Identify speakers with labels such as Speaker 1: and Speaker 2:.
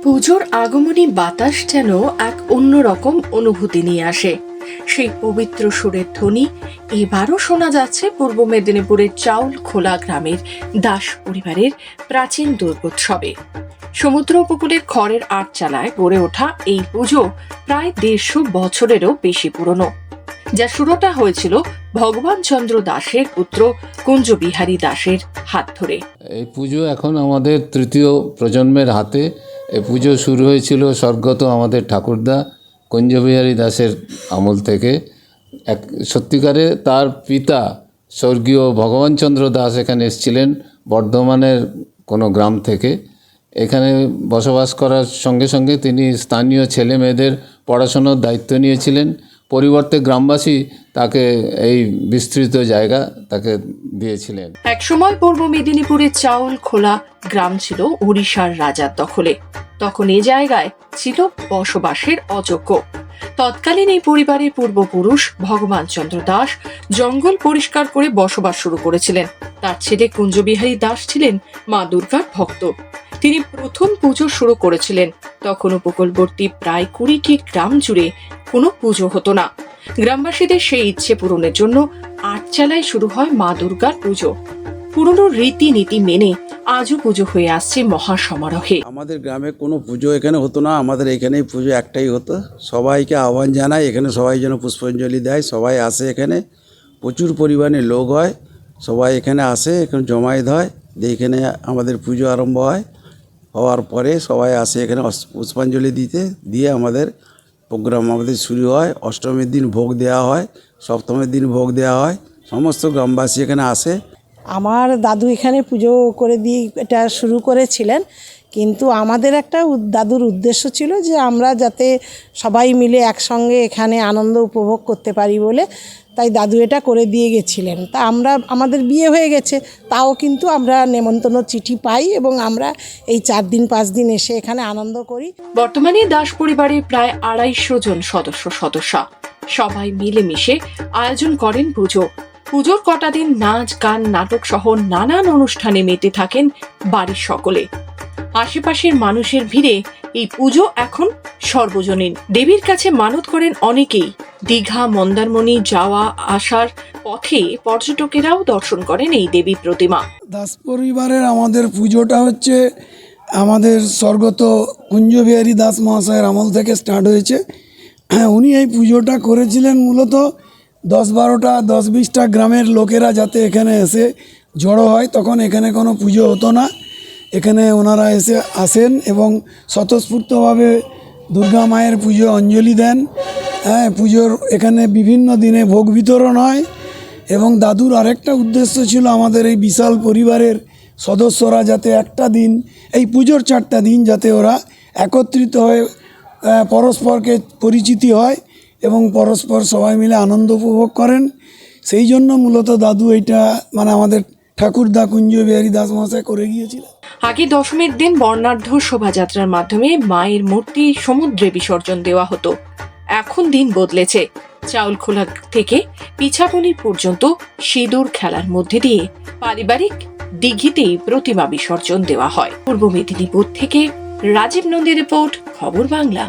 Speaker 1: পুজোর আগমনী বাতাস যেন এক অন্যরকম অনুভূতি নিয়ে আসে। সেই পবিত্র সুরের ধ্বনি এবারও শোনা যাচ্ছে পূর্ব মেদিনীপুরের চাউলখোলা গ্রামের দাস পরিবারের প্রাচীন দুর্গোৎসবে। সমুদ্র উপকূলের খড়ের আটচালায় গড়ে ওঠা এই পুজো প্রায় 150 বছরেরও বেশি পুরনো, যা শুরুটা হয়েছিল ভগবান চন্দ্র দাসের পুত্র কুঞ্জবিহারী দাসের হাত ধরে।
Speaker 2: এই পুজো এখন আমাদের তৃতীয় প্রজন্মের হাতে। এই পুজো শুরু হয়েছিল স্বর্গত আমাদের ঠাকুরদা কুঞ্জবিহারী দাসের আমল থেকে। সত্যিকারে তার পিতা স্বর্গীয় ভগবানচন্দ্র দাস এখানে এসেছিলেন বর্ধমানের কোনো গ্রাম থেকে। এখানে বসবাস করার সঙ্গে সঙ্গে তিনি স্থানীয় ছেলে মেয়েদের পড়াশোনার দায়িত্ব নিয়েছিলেন। পরিবর্তে গ্রামবাসী তাকে এই বিস্তৃত জায়গা তাকে দিয়েছিলেন।
Speaker 1: একসময় পূর্ব মেদিনীপুরের চাউলখোলা গ্রাম ছিল ওড়িশার রাজার দখলে। তখন এ জায়গায় ছিল বসবাসের অযোগ্য। তৎকালীন এই পরিবারের পূর্বপুরুষ ভগবান চন্দ্র দাস জঙ্গল পরিষ্কার করে বসবাস শুরু করেছিলেন। তার ছেলে কুঞ্জবিহারী দাস ছিলেন মা দুর্গার ভক্ত। তিনি প্রথম পুজো শুরু করেছিলেন। তখন উপকূলবর্তী প্রায় 20টি গ্রাম জুড়ে কোনো পুজো হতো না। গ্রামবাসীদের সেই ইচ্ছে পূরণের জন্য আটচালায় শুরু হয় মা দুর্গার পুজো। পুরনো রীতিনীতি মেনে আজও পুজো হয়ে আসছে মহা সমারোহে।
Speaker 3: আমাদের গ্রামে কোনো পুজো এখানে হতো না, আমাদের এখানেই পুজো একটাই হতো। সবাইকে আহ্বান জানায়, এখানে সবাই যেন পুষ্পাঞ্জলি দেয়। সবাই আসে, এখানে প্রচুর পরিমাণে লোক হয়, সবাই এখানে আসে, এখানে জমায়েত হয়, দিয়ে এখানে আমাদের পুজো আরম্ভ হয়। হওয়ার পরে সবাই আসে এখানে পুষ্পাঞ্জলি দিতে, দিয়ে আমাদের প্রোগ্রাম আমাদের শুরু হয়। অষ্টমীর দিন ভোগ দেওয়া হয়, সপ্তমীর দিন ভোগ দেওয়া হয়। সমস্ত গ্রামবাসী এখানে আসে।
Speaker 4: আমার দাদু এখানে পুজো করে দিয়ে এটা শুরু করেছিলেন, কিন্তু আমাদের একটা দাদুর উদ্দেশ্য ছিল যে আমরা যাতে সবাই মিলে একসঙ্গে এখানে আনন্দ উপভোগ করতে পারি বলে, তাই দাদু এটা করে দিয়ে গেছিলেন। তা আমাদের বিয়ে হয়ে গেছে, তাও কিন্তু আমরা নেমন্তন্ন চিঠি পাই এবং আমরা এই 4 দিন 5 দিন এসে এখানে আনন্দ করি।
Speaker 1: বর্তমানে দাস পরিবারের প্রায় 250 জন সদস্যা সবাই মিলেমিশে আয়োজন করেন পুজো। পুজোর কটা দিন নাচ গান নাটক সহ নানান অনুষ্ঠানে মেতে থাকেন বাড়ির সকলে। আশেপাশের মানুষের ভিড়ে এই পুজো এখন সর্বজনীন। দেবীর কাছে মানত করেন অনেকেই। দীঘা মন্দারমণি যাওয়া আসার পথে পর্যটকেরাও দর্শন করেন এই দেবী প্রতিমা।
Speaker 5: দাস পরিবারের আমাদের পুজোটা হচ্ছে আমাদের স্বর্গত কুঞ্জবিহারী দাস মহাশয়ের আমল থেকে স্টার্ট হয়েছে। উনি এই পুজোটা করেছিলেন মূলত 10-12টা 10-20টা গ্রামের লোকেরা যাতে এখানে এসে জড়ো হয়। তখন এখানে কোনো পুজো হতো না, এখানে ওনারা এসে আসেন এবং স্বতঃস্ফূর্তভাবে দুর্গা মায়ের পুজো অঞ্জলি দেন। পুজোর এখানে বিভিন্ন দিনে ভোগ বিতরণ হয়। এবং দাদুর আরেকটা উদ্দেশ্য ছিল আমাদের এই বিশাল পরিবারের সদস্যরা যাতে একটা দিন, এই পুজোর 4টা দিন যাতে ওরা একত্রিত হয়ে পরস্পরকে পরিচিতি হয় এবং পরস্পর সবাই মিলে আনন্দ উপভোগ করেন। সেই জন্য মূলত দাদু এইটা আমাদের ঠাকুরদা কুঞ্জবিহারী দাস মহাশয় করে গিয়েছিলেন।
Speaker 1: আগে দশমীর দিন বর্ণাঢ্য শোভাযাত্রার মাধ্যমে মায়ের মূর্তি সমুদ্রে বিসর্জন দেওয়া হতো। এখন দিন বদলেছে। চাউলখোলা থেকে পিছাবনি পর্যন্ত সিঁদুর খেলার মধ্যে দিয়ে পারিবারিক দিঘিতেই প্রতিমা বিসর্জন দেওয়া হয়। পূর্ব মেদিনীপুর থেকে রাজীব নন্দী রিপোর্ট, খবর বাংলা।